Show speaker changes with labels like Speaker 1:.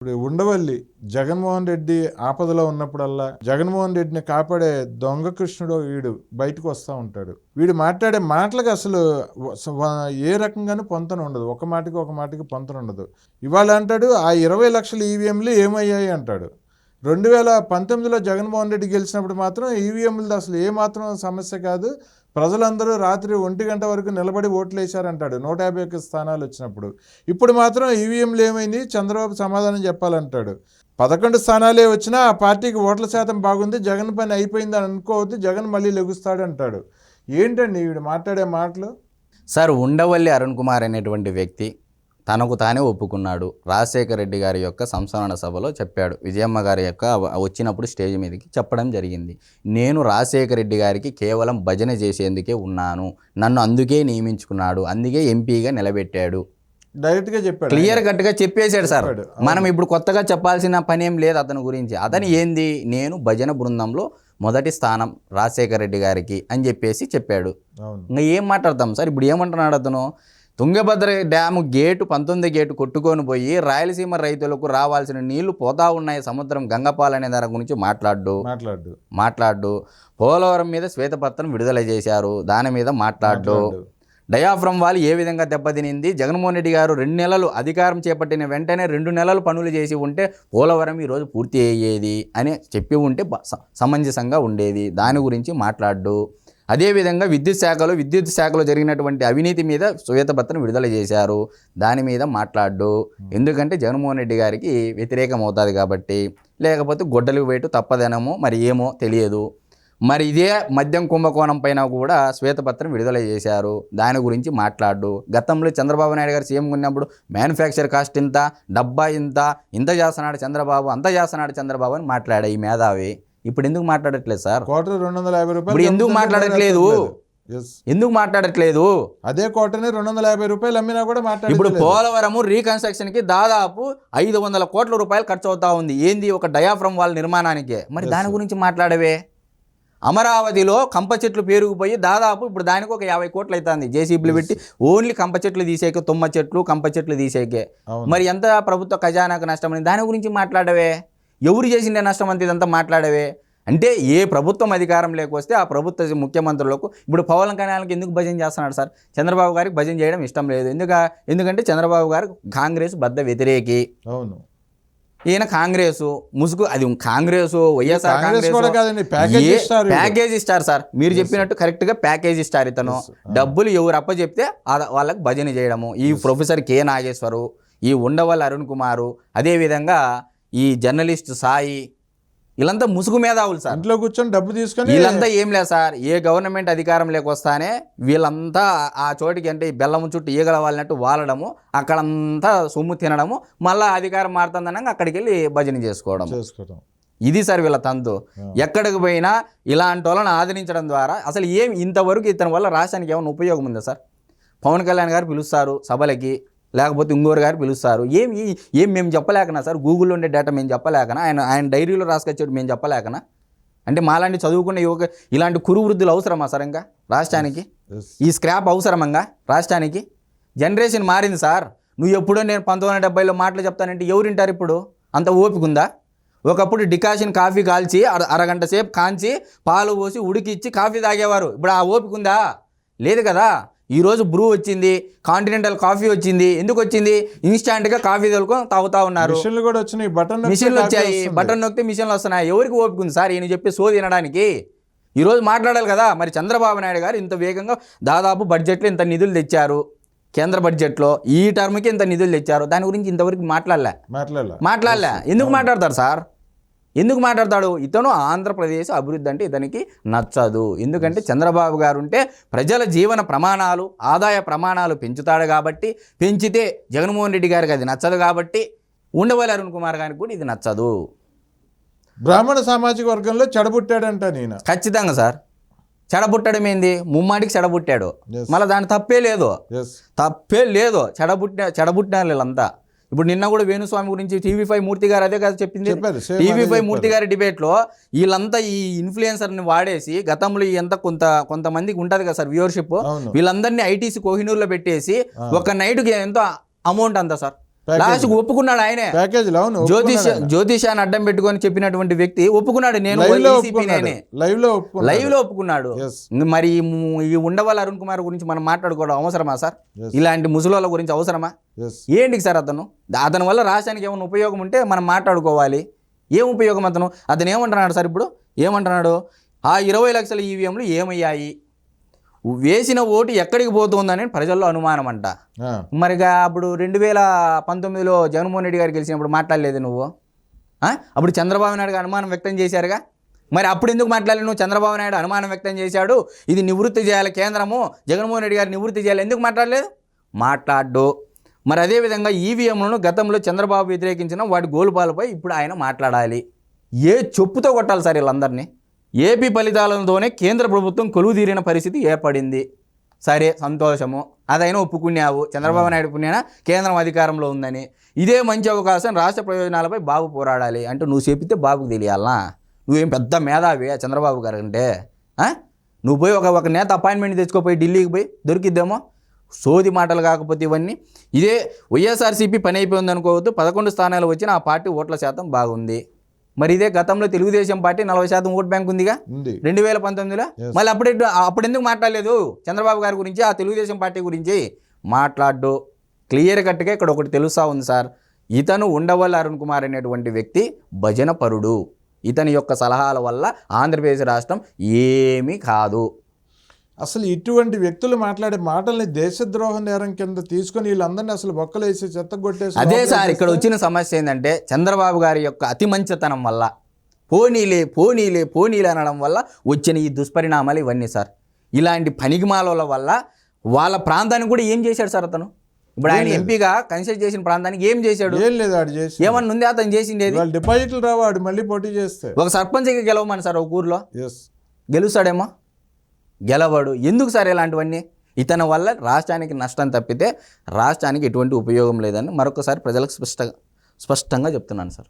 Speaker 1: ఇప్పుడు ఉండవల్లి జగన్మోహన్ రెడ్డి ఆపదలో ఉన్నప్పుడల్లా జగన్మోహన్ రెడ్డిని కాపాడే దొంగ కృష్ణుడు వీడు బయటకు వస్తూ ఉంటాడు. వీడు మాట్లాడే మాటలకు అసలు ఏ రకంగానూ పొంతన ఉండదు. ఒక మాటకి పొంతన ఉండదు. ఇవాళ అంటాడు ఆ 20 లక్షల ఈవీఎంలు ఏమయ్యాయి అంటాడు. 2019లో జగన్మోహన్ రెడ్డి గెలిచినప్పుడు మాత్రం ఈవీఎంలు అసలు ఏమాత్రం సమస్య కాదు, ప్రజలందరూ రాత్రి 1 గంట వరకు నిలబడి ఓట్లు వేశారంటాడు 151 స్థానాలు వచ్చినప్పుడు. ఇప్పుడు మాత్రం ఈవీఎంలు ఏమైంది, చంద్రబాబు సమాధానం చెప్పాలంటాడు. 11 స్థానాలే వచ్చినా ఆ పార్టీకి ఓట్ల శాతం బాగుంది, జగన్ పని అయిపోయింది అని అనుకోవద్దు, జగన్ మళ్ళీ లెగుస్తాడు అంటాడు. ఏంటండి వీడు మాట్లాడే మాటలు?
Speaker 2: సార్, ఉండవల్లి అరుణ్ కుమార్ అనేటువంటి వ్యక్తి తనకు తానే ఒప్పుకున్నాడు. రాజశేఖర రెడ్డి గారి యొక్క సంస్మరణ సభలో చెప్పాడు. విజయమ్మ గారి యొక్క వచ్చినప్పుడు స్టేజ్ మీదకి చెప్పడం జరిగింది. నేను రాజశేఖర రెడ్డి గారికి కేవలం భజన చేసేందుకే ఉన్నాను, నన్ను అందుకే నియమించుకున్నాడు, అందుకే ఎంపీగా నిలబెట్టాడు.
Speaker 1: డైరెక్ట్గా చెప్పాడు,
Speaker 2: క్లియర్ కట్గా చెప్పేశాడు సార్. మనం ఇప్పుడు కొత్తగా చెప్పాల్సిన పని ఏం లేదు అతని గురించి. అతను ఏంది, నేను భజన బృందంలో మొదటి స్థానం రాజశేఖర రెడ్డి గారికి అని చెప్పేసి చెప్పాడు. ఇంకా ఏం మాట్లాడతాం సార్? ఇప్పుడు ఏమంటున్నాడు అతను? తుంగభద్ర డ్యాము గేటు 19 గేటు కొట్టుకొని పోయి రాయలసీమ రైతులకు రావాల్సిన నీళ్లు పోతా ఉన్నాయి సముద్రం గంగపాల్ అనే దాని గురించి మాట్లాడు. పోలవరం మీద శ్వేతపత్రం విడుదల చేశారు, దాని మీద మాట్లాడు. డయాఫ్రమ్ వాల్ ఏ విధంగా దెబ్బతినింది, జగన్మోహన్ రెడ్డి గారు 2 నెలలు అధికారం చేపట్టిన వెంటనే 2 నెలలు పనులు చేసి ఉంటే పోలవరం ఈరోజు పూర్తి అయ్యేది అని చెప్పి ఉంటే సమంజసంగా ఉండేది, దాని గురించి మాట్లాడు. అదేవిధంగా విద్యుత్ శాఖలో జరిగినటువంటి అవినీతి మీద శ్వేతపత్రం విడుదల చేశారు, దాని మీద మాట్లాడు. ఎందుకంటే జగన్మోహన్ రెడ్డి గారికి వ్యతిరేకం అవుతుంది కాబట్టి, లేకపోతే గొడ్డలికి వేటు తప్పదనమో మరి ఏమో తెలియదు. మరి ఇదే మద్యం కుంభకోణం పైన కూడా శ్వేతపత్రం విడుదల చేశారు, దాని గురించి మాట్లాడు. గతంలో చంద్రబాబు నాయుడు గారు సీఎం ఉన్నప్పుడు మ్యానుఫ్యాక్చర్ కాస్ట్ ఇంత, డబ్బా ఇంత చేస్తున్నాడు చంద్రబాబు, అంత చేస్తున్నాడు చంద్రబాబు అని మాట్లాడే ఈ మేధావి ఇప్పుడు ఎందుకు మాట్లాడట్లేదు సార్?
Speaker 1: ₹250
Speaker 2: ఇప్పుడు ఎందుకు మాట్లాడట్లేదు?
Speaker 1: అదే కోటని ₹250 అమ్మినా కూడా మాట్లాడలేదు.
Speaker 2: ఇప్పుడు పోలవరం రీకన్స్ట్రక్షన్ కి దాదాపు 500 కోట్ల రూపాయలు ఖర్చు అవుతా ఉంది. ఏంది, ఒక డయాఫ్రమ్ వాల్ నిర్మాణానికి. మరి దాని గురించి మాట్లాడవే? అమరావతిలో కంప చెట్లు పేరుకుపోయి దాదాపు ఇప్పుడు దానికి ఒక 50 కోట్లు అవుతుంది జేసీబీలు పెట్టి ఓన్లీ కంప చెట్లు తీసేకే, తుమ్మ చెట్లు కంప చెట్లు తీసేకే. మరి ఎంత ప్రభుత్వ ఖజానాకు నష్టం అని దాని గురించి మాట్లాడవే? ఎవరు చేసిండే నష్టం అంత ఇదంతా మాట్లాడవే? అంటే ఏ ప్రభుత్వం అధికారం లేకొస్తే ఆ ప్రభుత్వ ముఖ్యమంత్రులకు ఇప్పుడు పవన్ కళ్యాణ్కి ఎందుకు భజన చేస్తున్నాడు సార్? చంద్రబాబు గారికి భజన చేయడం ఇష్టం లేదు. ఎందుకంటే చంద్రబాబు గారు కాంగ్రెస్ బద్ద వ్యతిరేకి.
Speaker 1: అవును,
Speaker 2: ఈయన కాంగ్రెస్ ముసుగు, అది కాంగ్రెస్ వైఎస్ఆర్ ప్యాకేజ్ ఇస్తారు సార్. మీరు చెప్పినట్టు కరెక్ట్గా ప్యాకేజ్ ఇస్తారు. ఇతను డబ్బులు ఎవరు అప్ప చెప్తే వాళ్ళకి భజన చేయడము. ఈ ప్రొఫెసర్ కె నాగేశ్వరు, ఈ ఉండవల్లి అరుణ్ కుమారు, అదేవిధంగా ఈ జర్నలిస్ట్ సాయి, వీళ్ళంతా ముసుగు మేధావులు సార్.
Speaker 1: ఇంట్లో కూర్చొని డబ్బు తీసుకొని
Speaker 2: వీళ్ళంతా ఏం లేదు సార్, ఏ గవర్నమెంట్ అధికారం లేకొస్తానే వీళ్ళంతా ఆ చోటికి అంటే బెల్లం చుట్టూ ఈగల వాళ్ళనట్టు వాలడము, అక్కడంతా సొమ్ము తినడము, మళ్ళీ అధికారం మారుతుందనగా అక్కడికి వెళ్ళి భజన చేసుకోవడం. ఇది సార్ వీళ్ళ తంతు. ఎక్కడికి పోయినా ఇలాంటి వాళ్ళని ఆదరించడం ద్వారా అసలు ఏం ఇంతవరకు ఇతని వల్ల రాష్ట్రానికి ఏమైనా ఉపయోగం ఉందా సార్? పవన్ కళ్యాణ్ గారు పిలుస్తారు సభలకి, లేకపోతే ఇంకోరు గారు పిలుస్తారు. ఏం మేము చెప్పలేకనా సార్? గూగుల్లో ఉండే డేటా మేము చెప్పలేకనా? ఆయన డైరీలో రాసుకొచ్చేది మేము చెప్పలేకనా? అంటే మాలాంటి చదువుకునే యువక ఇలాంటి కురు వృద్ధులు అవసరమా సార్ ఇంకా రాష్ట్రానికి? ఈ స్క్రాప్ అవసరమంగా రాష్ట్రానికి? జనరేషన్ మారింది సార్. నువ్వు ఎప్పుడో నేను 1970లో మాటలు చెప్తానంటే ఎవరు వింటారు ఇప్పుడు? అంత ఓపిక ఉందా? ఒకప్పుడు డికాషన్ కాఫీ కాల్చి అరగంట సేపు కాంచి పాలు పోసి ఉడికిచ్చి కాఫీ తాగేవారు. ఇప్పుడు ఆ ఓపిక ఉందా? లేదు కదా. ఈరోజు బ్రూ వచ్చింది, కాంటినెంటల్ కాఫీ వచ్చింది. ఎందుకు వచ్చింది? ఇన్స్టాంట్గా కాఫీ తోలుకొని తాగుతా ఉన్నారు.
Speaker 1: మిషన్లు కూడా వచ్చినాయి,
Speaker 2: మిషన్లు వచ్చాయి, బటన్ నొక్కితే మిషన్లు వస్తున్నాయి. ఎవరికి ఓపిక ఉంది సార్ ఈయన చెప్పి సోది వినడానికి? ఈరోజు మాట్లాడాలి కదా. మరి చంద్రబాబు నాయుడు గారు ఇంత వేగంగా దాదాపు బడ్జెట్లో ఇంత నిధులు తెచ్చారు, కేంద్ర బడ్జెట్లో ఈ టర్మ్కి ఇంత నిధులు తెచ్చారు, దాని గురించి ఇంతవరకు మాట్లాడలే. ఎందుకు మాట్లాడతారు సార్? ఎందుకు మాట్లాడతాడు? ఇతను ఆంధ్రప్రదేశ్ అభివృద్ధి అంటే ఇతనికి నచ్చదు. ఎందుకంటే చంద్రబాబు గారు ఉంటే ప్రజల జీవన ప్రమాణాలు, ఆదాయ ప్రమాణాలు పెంచుతాడు కాబట్టి, పెంచితే జగన్మోహన్ రెడ్డి గారికి అది నచ్చదు కాబట్టి, ఉండవల్లి అరుణ్ కుమార్ గారికి కూడా ఇది నచ్చదు.
Speaker 1: బ్రాహ్మణ సామాజిక వర్గంలో చెడబుట్టాడంట నేను.
Speaker 2: ఖచ్చితంగా సార్. చెడబుట్టడం ఏంది? ముమ్మాటికి చెడబుట్టాడు. మళ్ళీ దాని తప్పే లేదు. చెడబుట్టినారు వీళ్ళంతా. ఇప్పుడు నిన్న కూడా వేణుస్వామి గురించి TV5 మూర్తి గారు అదే కదా చెప్పింది. TV5 మూర్తి గారి డిబేట్లో వీళ్ళంతా ఈ ఇన్ఫ్లుయెన్సర్ని వాడేసి గతంలో ఎంత కొంతమందికి ఉంటుంది కదా సార్ వ్యూవర్షిప్, వీళ్ళందరినీ ITC కోహినూర్లో పెట్టేసి ఒక నైట్కి ఎంతో అమౌంట్ అంతా సార్ లాస్ట్కి ఒప్పుకున్నాడు ఆయనే.
Speaker 1: ప్యాకేజీలు అవును
Speaker 2: జ్యోతిషాన్ని అడ్డం పెట్టుకొని చెప్పినటువంటి వ్యక్తి ఒప్పుకున్నాడు, నేను
Speaker 1: లైవ్
Speaker 2: లో ఒప్పుకున్నాడు. మరి ఈ ఉండవల్లి అరుణ్ కుమార్ గురించి మనం మాట్లాడుకోవడం అవసరమా సార్? ఇలాంటి ముసలోళ్ళ గురించి అవసరమా? ఏంటి సార్ అతని వల్ల రాష్ట్రానికి ఏమైనా ఉపయోగం ఉంటే మనం మాట్లాడుకోవాలి. ఏం ఉపయోగం అతను ఏమంటున్నాడు సార్? ఇప్పుడు ఏమంటున్నాడు? ఆ 20 లక్షల ఈవీఎంలు ఏమయ్యాయి, వేసిన ఓటు ఎక్కడికి పోతుందని ప్రజల్లో అనుమానం అంట. మరిగా అప్పుడు 2019లో జగన్మోహన్ రెడ్డి గారు గెలిచినప్పుడు మాట్లాడలేదు నువ్వు? అప్పుడు చంద్రబాబు నాయుడు గారు అనుమానం వ్యక్తం చేశారుగా. మరి అప్పుడు ఎందుకు మాట్లాడలేదు నువ్వు? చంద్రబాబు నాయుడు అనుమానం వ్యక్తం చేశాడు, ఇది నివృత్తి చేయాలి కేంద్రము, జగన్మోహన్ రెడ్డి గారు నివృత్తి చేయాలి, ఎందుకు మాట్లాడలేదు? మాట్లాడ్డు. మరి అదేవిధంగా ఈవీఎంలను గతంలో చంద్రబాబు వ్యతిరేకించిన వాటి గోలుపాలపై ఇప్పుడు ఆయన మాట్లాడాలి. ఏ చెప్పుతో కొట్టాలి సార్ వీళ్ళందరినీ? ఏపీ ఫలితాలతోనే కేంద్ర ప్రభుత్వం కొలువుదీరిన పరిస్థితి ఏర్పడింది. సరే, సంతోషము, అదైనా ఒప్పుకున్నావు. చంద్రబాబు నాయుడు పుణ్యాన కేంద్రం అధికారంలో ఉందని. ఇదే మంచి అవకాశం, రాష్ట్ర ప్రయోజనాలపై బాబు పోరాడాలి అంటే నువ్వు చెప్పితే బాబుకు తెలియాలా? నువ్వేం పెద్ద మేధావి చంద్రబాబు గారు అంటే? నువ్వు పోయి ఒక నేత అపాయింట్మెంట్ తెచ్చుకోపోయి ఢిల్లీకి పోయి దొరికిద్దేమో. సోది మాటలు కాకపోతే ఇవన్నీ. ఇదే వైఎస్ఆర్సీపీ పని అయిపోయింది అనుకోవద్దు. 11 స్థానాలు వచ్చిన ఆ పార్టీ ఓట్ల శాతం బాగుంది. మరి ఇదే గతంలో తెలుగుదేశం పార్టీ 40% ఓట్ బ్యాంక్ ఉందిగా 2019లో. మళ్ళీ అప్పుడు ఎందుకు మాట్లాడలేదు చంద్రబాబు గారి గురించి, ఆ తెలుగుదేశం పార్టీ గురించి? మాట్లాడు. క్లియర్ కట్గా ఇక్కడ ఒకటి తెలుసా ఉంది సార్, ఇతను ఉండవల్లి అరుణ్ కుమార్ అనేటువంటి వ్యక్తి భజన పరుడు. ఇతని యొక్క సలహాల వల్ల ఆంధ్రప్రదేశ్ రాష్ట్రం ఏమీ కాదు.
Speaker 1: అసలు ఇటువంటి వ్యక్తులు మాట్లాడే మాటల్ని దేశద్రోహ నేరం కింద తీసుకొని వీళ్ళందరినీ అసలు బొక్కలేసి చెత్తగొట్టేసి.
Speaker 2: అదే సార్ ఇక్కడ వచ్చిన సమస్య ఏంటంటే, చంద్రబాబు గారి యొక్క అతి మంచితనం వల్ల పోనీలే అనడం వల్ల వచ్చిన ఈ దుష్పరిణామాలు ఇవన్నీ సార్. ఇలాంటి పనికిమాల వల్ల వాళ్ళ ప్రాంతానికి కూడా ఏం చేశాడు సార్ అతను? ఇప్పుడు ఆయన ఎంపీగా కన్సిడర్ చేసిన ప్రాంతానికి ఏం చేశాడు?
Speaker 1: ఏం లేదు, ఆడు చేసి
Speaker 2: ఏమన్నా ఉంది అతను చేసిండేది?
Speaker 1: డిపాజిట్లు రావాడు మళ్ళీ పోటీ చేస్తే.
Speaker 2: ఒక సర్పంచ్గా గెలవమని సార్ ఒక ఊర్లో గెలుస్తాడేమో, గెలవాడు. ఎందుకు సార్ ఇలాంటివన్నీ? ఇతని వల్ల రాష్ట్రానికి నష్టం తప్పితే రాష్ట్రానికి ఎటువంటి ఉపయోగం లేదని మరొకసారి ప్రజలకు స్పష్టంగా చెప్తున్నాను సార్.